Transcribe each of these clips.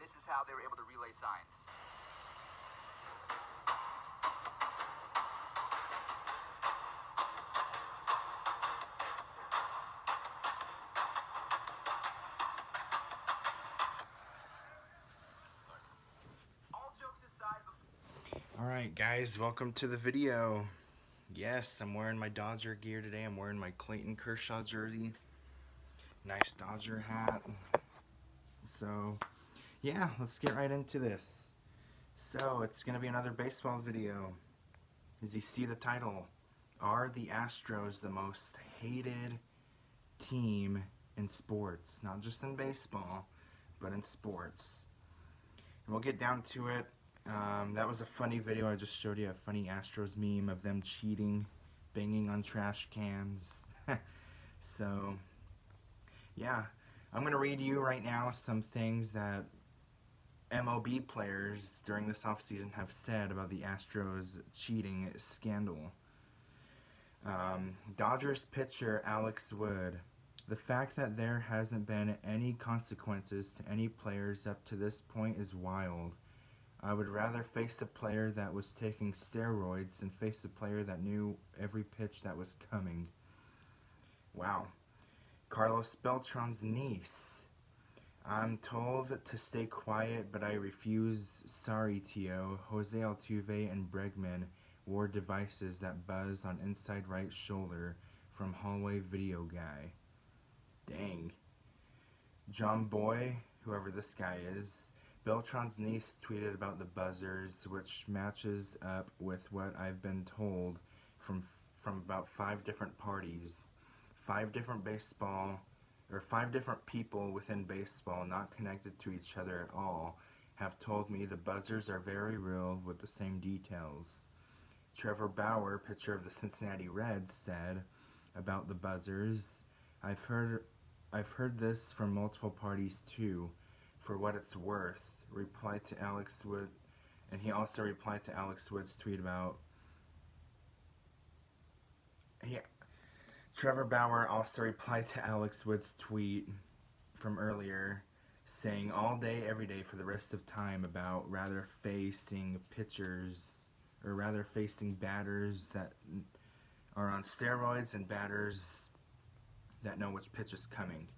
this is how they were able to relay signs. Alright guys, welcome to the video. Yes, I'm wearing my Dodger gear today. I'm wearing my Clayton Kershaw jersey. Nice Dodger hat. So, yeah, let's get right into this. So, it's going to be another baseball video. As you see the title, are the Astros the most hated team in sports? Not just in baseball, but in sports. And we'll get down to it. That was a funny video. I just showed you a funny Astros meme of them cheating, banging on trash cans. So, yeah. I'm going to read you right now some things that MLB players during this offseason have said about the Astros cheating scandal. Dodgers pitcher Alex Wood. The fact that there hasn't been any consequences to any players up to this point is wild. I would rather face a player that was taking steroids than face a player that knew every pitch that was coming. Wow. Carlos Beltran's niece. I'm told to stay quiet, but I refuse. Sorry, Tio. Jose Altuve and Bregman wore devices that buzz on inside right shoulder from hallway video guy. Dang. John Boy, whoever this guy is. Beltran's niece tweeted about the buzzers, which matches up with what I've been told from about 5 different parties. 5 different people within baseball not connected to each other at all have told me the buzzers are very real with the same details. Trevor Bauer, pitcher of the Cincinnati Reds, said about the buzzers, I've heard this from multiple parties too, for what it's worth. Replied to Alex Wood, and he also replied to Alex Wood's tweet about Trevor Bauer also replied to Alex Wood's tweet from earlier saying all day every day for the rest of time about rather facing batters that are on steroids and batters that know which pitch is coming.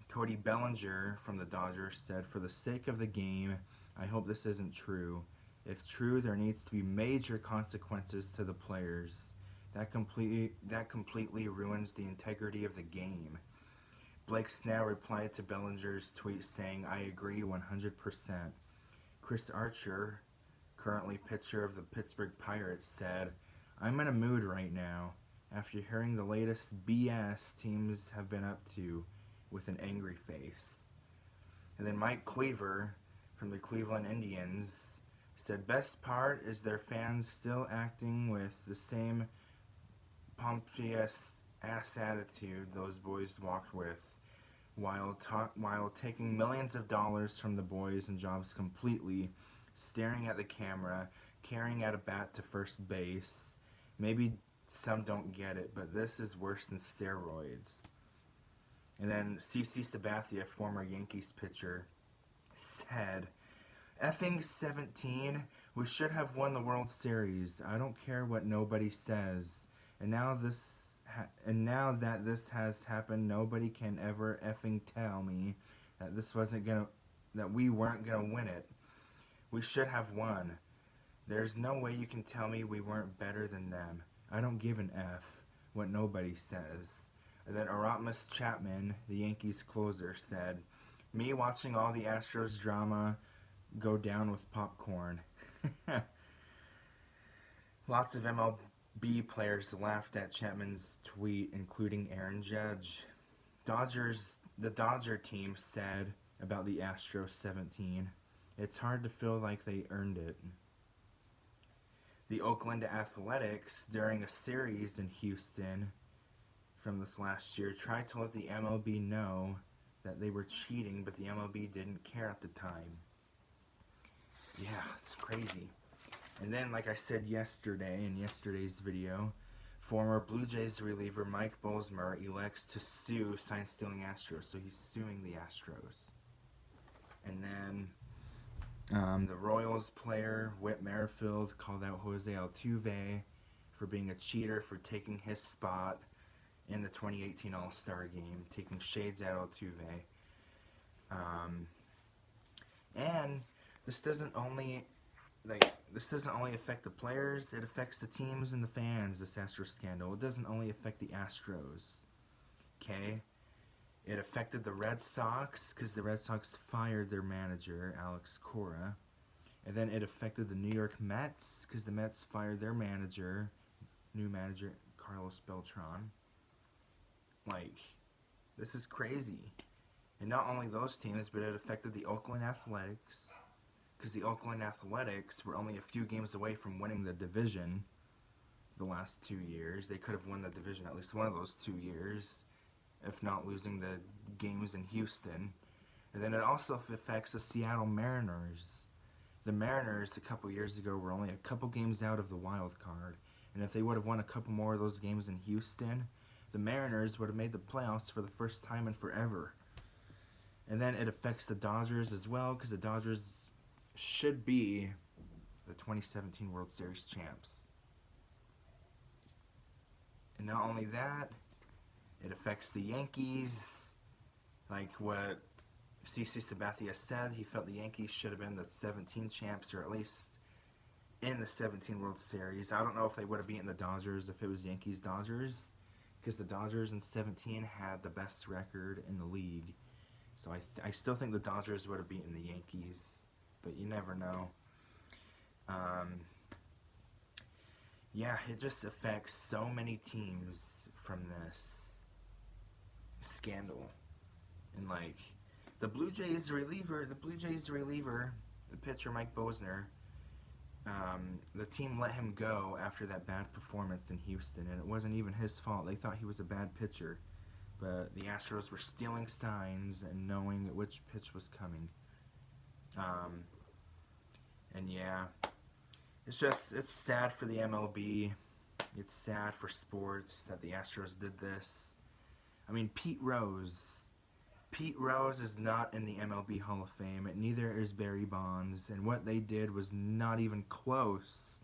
Cody Bellinger from the Dodgers said, for the sake of the game, I hope this isn't true. If true, there needs to be major consequences to the players. That completely ruins the integrity of the game. Blake Snell replied to Bellinger's tweet saying, I agree 100%. Chris Archer, currently pitcher of the Pittsburgh Pirates, said, I'm in a mood right now after hearing the latest BS teams have been up to, with an angry face. And then Mike Cleaver from the Cleveland Indians said, best part is their fans still acting with the same pompous ass attitude those boys walked with while taking millions of dollars from the boys and jobs completely, staring at the camera, carrying out a bat to first base. Maybe some don't get it, but this is worse than steroids. And then CC Sabathia, former Yankees pitcher, said, effing 17, we should have won the World Series. I don't care what nobody says. And now that this has happened, nobody can ever effing tell me that we weren't gonna win it. We should have won. There's no way you can tell me we weren't better than them. I don't give an F what nobody says. And then Aratmus Chapman, the Yankees closer, said, me watching all the Astros drama go down with popcorn. Lots of MLB players laughed at Chapman's tweet, including Aaron Judge. The Dodger team said about the Astros 17, it's hard to feel like they earned it. The Oakland Athletics, during a series in Houston from this last year, tried to let the MLB know that they were cheating, but the MLB didn't care at the time. Yeah, it's crazy. And then, like I said yesterday in yesterday's video, former Blue Jays reliever Mike Bolzmer elects to sue sign-stealing Astros. So he's suing the Astros. And then the Royals player, Whit Merrifield, called out Jose Altuve for being a cheater, for taking his spot in the 2018 All-Star Game, taking shades at Altuve. And this doesn't only affect the players, it affects the teams and the fans, this Astros scandal. It doesn't only affect the Astros, okay? It affected the Red Sox because the Red Sox fired their manager, Alex Cora. And then it affected the New York Mets because the Mets fired their manager, new manager, Carlos Beltran. Like, this is crazy. And not only those teams, but it affected the Oakland Athletics because the Oakland Athletics were only a few games away from winning the division the last 2 years. They could have won the division at least one of those 2 years, if not losing the games in Houston. And then it also affects the Seattle Mariners. The Mariners a couple years ago were only a couple games out of the wild card. And if they would have won a couple more of those games in Houston, the Mariners would have made the playoffs for the first time in forever. And then it affects the Dodgers as well, because the Dodgers should be the 2017 World Series champs. And not only that, it affects the Yankees. Like what CC Sabathia said, he felt the Yankees should have been the 17 champs, or at least in the 17 World Series. I don't know if they would have beaten the Dodgers if it was Yankees-Dodgers, because the Dodgers in 17 had the best record in the league. So I still think the Dodgers would have beaten the Yankees, but you never know. Yeah, it just affects so many teams from this scandal. And like the Blue Jays reliever, the pitcher Mike Bosner, the team let him go after that bad performance in Houston, and it wasn't even his fault. They thought he was a bad pitcher, but the Astros were stealing signs and knowing which pitch was coming. And yeah, it's sad for the MLB. It's sad for sports that the Astros did this. I mean, Pete Rose is not in the MLB Hall of Fame, and neither is Barry Bonds, and what they did was not even close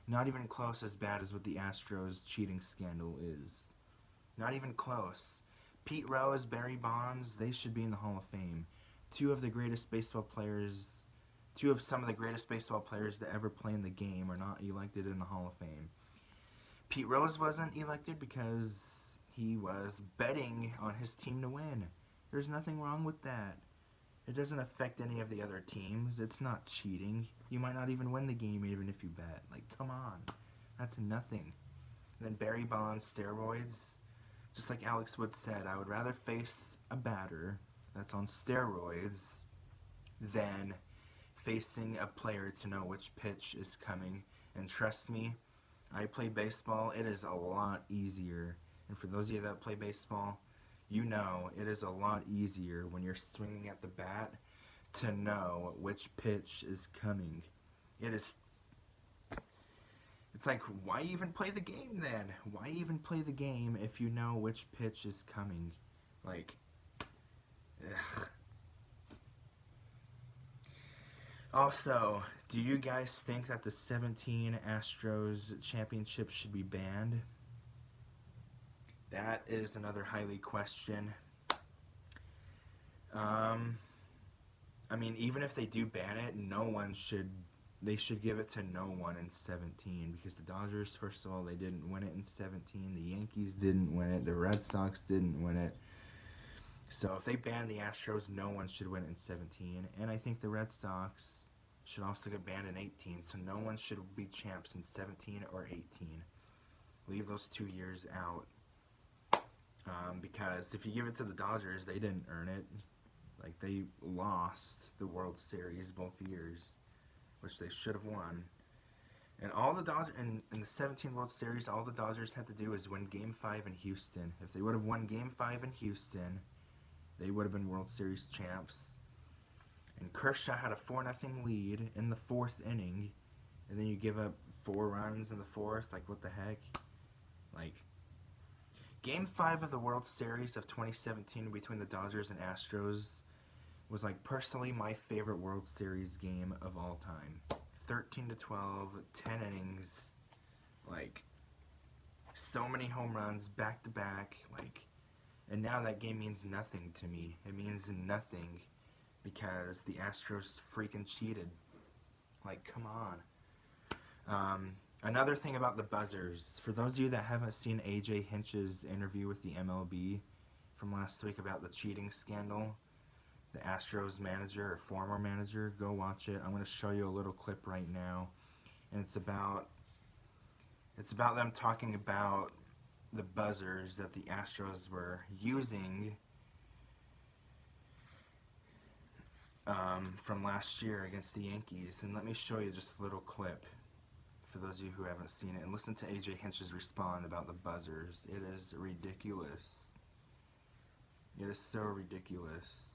as bad as what the Astros cheating scandal is. Not even close. Pete Rose, Barry Bonds, they should be in the Hall of Fame. Two of some of the greatest baseball players to ever play in the game are not elected in the Hall of Fame. Pete Rose wasn't elected because he was betting on his team to win. There's nothing wrong with that. It doesn't affect any of the other teams. It's not cheating. You might not even win the game even if you bet. Like, come on. That's nothing. And then Barry Bonds, steroids. Just like Alex Wood said, I would rather face a batter that's on steroids than facing a player to know which pitch is coming. And trust me, I play baseball. It is a lot easier. And for those of you that play baseball, you know it is a lot easier when you're swinging at the bat to know which pitch is coming. It's like, why even play the game then? Why even play the game if you know which pitch is coming? Like, ugh. Also, do you guys think that the 17 Astros championship should be banned? That is another highly question. I mean, even if they do ban it, they should give it to no one in 17, because the Dodgers, first of all, they didn't win it in 17. The Yankees didn't win it. The Red Sox didn't win it. So if they ban the Astros, no one should win it in 17. And I think the Red Sox should also get banned in 18, so no one should be champs in 17 or 18. Leave those 2 years out. Because if you give it to the Dodgers, they didn't earn it. Like, they lost the World Series both years, which they should have won. And all the Dodgers in the 17 World Series, all the Dodgers had to do is win Game 5 in Houston. If they would have won Game 5 in Houston, they would have been World Series champs. And Kershaw had a 4-0 lead in the 4th inning, and then you give up 4 runs in the 4th. Like, what the heck? Like, Game 5 of the World Series of 2017 between the Dodgers and Astros was like personally my favorite World Series game of all time. 13-12, 10 innings, like so many home runs back to back, like, and now that game means nothing to me. It means nothing because the Astros freaking cheated. Like, come on. Another thing about the buzzers, for those of you that haven't seen AJ Hinch's interview with the MLB from last week about the cheating scandal, the Astros manager or former manager, go watch it. I'm going to show you a little clip right now, and it's about them talking about the buzzers that the Astros were using from last year against the Yankees. And let me show you just a little clip for those of you who haven't seen it, and listen to AJ Hinch's respond about the buzzers. It is ridiculous. It is so ridiculous.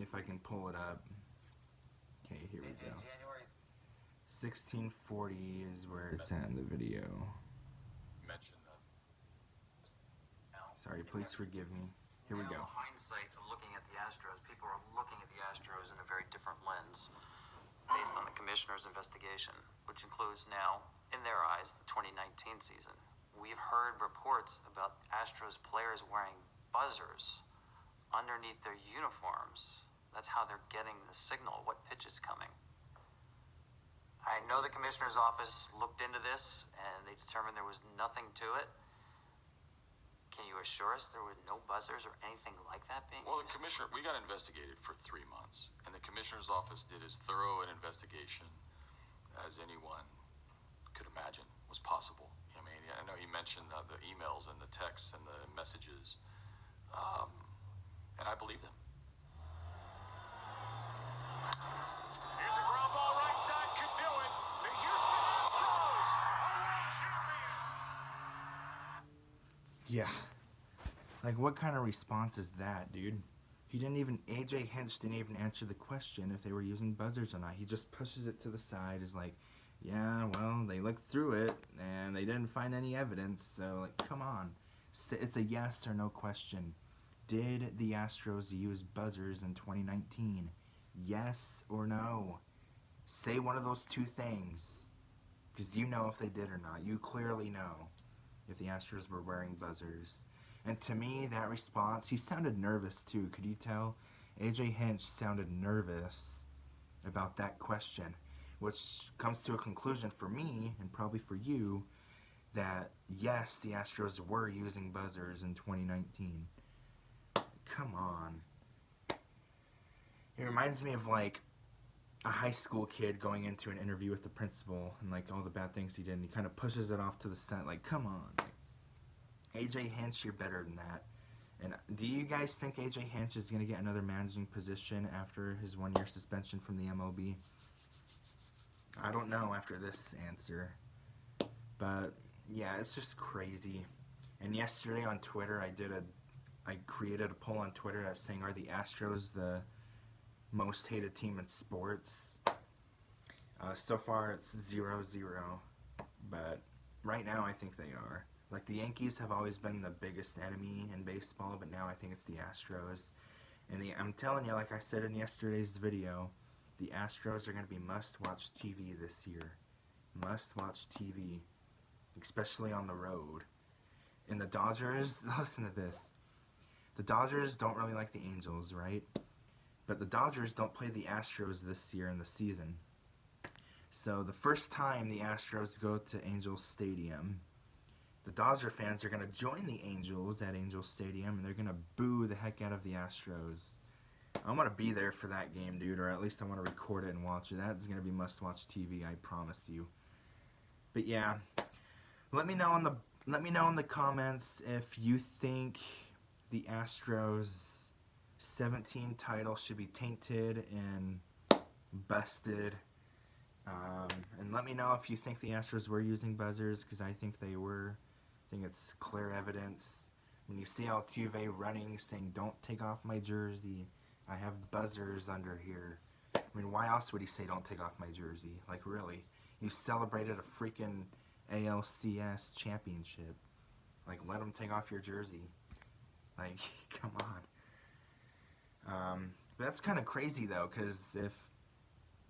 If I can pull it up. Okay, here we go. 1640 is where it's at in the video. Sorry, please forgive me. Here we go. In hindsight of looking at the Astros, people are looking at the Astros in a very different lens based on the commissioner's investigation, which includes now, in their eyes, the 2019 season. We've heard reports about Astros players wearing buzzers underneath their uniforms. That's how they're getting the signal, what pitch is coming. I know the commissioner's office looked into this and they determined there was nothing to it. Can you assure us there were no buzzers or anything like that being Well, used? the commissioner, we got investigated for 3 months, and the commissioner's office did as thorough an investigation as anyone could imagine was possible. I mean, I know he mentioned the emails and the texts and the messages, and I believe them. Here's a ground ball right side, could do it. The Houston Astros are world champions. Yeah. Like, what kind of response is that, dude? AJ Hinch didn't even answer the question if they were using buzzers or not. He just pushes it to the side, is like, yeah, well, they looked through it, and they didn't find any evidence, so, like, come on. It's a yes or no question. Did the Astros use buzzers in 2019? Yes or no? Say one of those two things, because you know if they did or not. You clearly know if the Astros were wearing buzzers. And to me, that response, he sounded nervous too. Could you tell? AJ Hinch sounded nervous about that question, which comes to a conclusion for me, and probably for you, that yes, the Astros were using buzzers in 2019. Come on. It reminds me of like a high school kid going into an interview with the principal and like all the bad things he did, and he kind of pushes it off to the side, like, come on. Like, AJ Hinch, you're better than that. And do you guys think AJ Hinch is going to get another managing position after his 1-year suspension from the MLB? I don't know after this answer. But yeah, it's just crazy. And yesterday on Twitter, I created a poll on Twitter that's saying, are the Astros the most hated team in sports? So far it's 0-0, but right now I think they are. Like, the Yankees have always been the biggest enemy in baseball, but now I think it's the Astros. And I'm telling you, like I said in yesterday's video, the Astros are going to be must-watch TV this year. Must-watch TV, especially on the road. And the Dodgers, listen to this. The Dodgers don't really like the Angels, right? But the Dodgers don't play the Astros this year in the season. So the first time the Astros go to Angels Stadium, the Dodger fans are going to join the Angels at Angels Stadium, and they're going to boo the heck out of the Astros. I want to be there for that game, dude, or at least I want to record it and watch it. That's going to be must-watch TV, I promise you. But yeah, let me know in the comments if you think the Astros 17 title should be tainted and busted. And let me know if you think the Astros were using buzzers, because I think they were. I think it's clear evidence. When you see Altuve running, saying, "Don't take off my jersey, I have buzzers under here." I mean, why else would he say, "Don't take off my jersey"? Like, really? You celebrated a freaking ALCS championship. Like, let him take off your jersey. Like, come on. But that's kind of crazy though, because if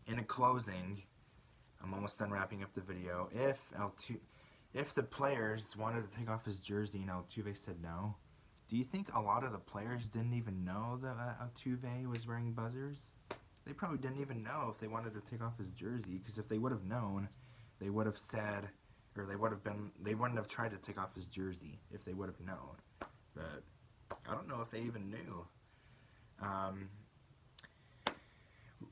in a closing, I'm almost done wrapping up the video. If the players wanted to take off his jersey and Altuve said no, do you think a lot of the players didn't even know that Altuve was wearing buzzers? They probably didn't even know if they wanted to take off his jersey, because if they would have known, they would have said, or they wouldn't have tried to take off his jersey if they would have known. But I don't know if they even knew.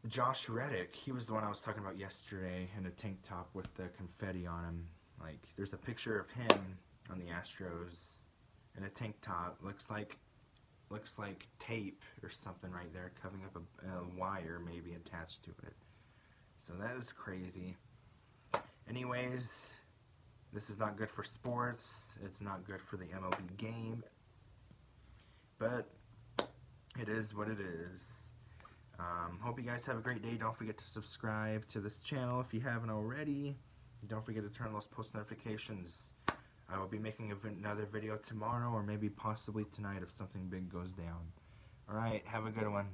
Josh Reddick, he was the one I was talking about yesterday in a tank top with the confetti on him. Like, there's a picture of him on the Astros in a tank top. Looks like tape or something right there, covering up a wire maybe attached to it. So that is crazy. Anyways, this is not good for sports. It's not good for the MLB game. But it is what it is. Hope you guys have a great day. Don't forget to subscribe to this channel if you haven't already. Don't forget to turn on those post notifications. I will be making another video tomorrow, or maybe possibly tonight if something big goes down. Alright, have a good one.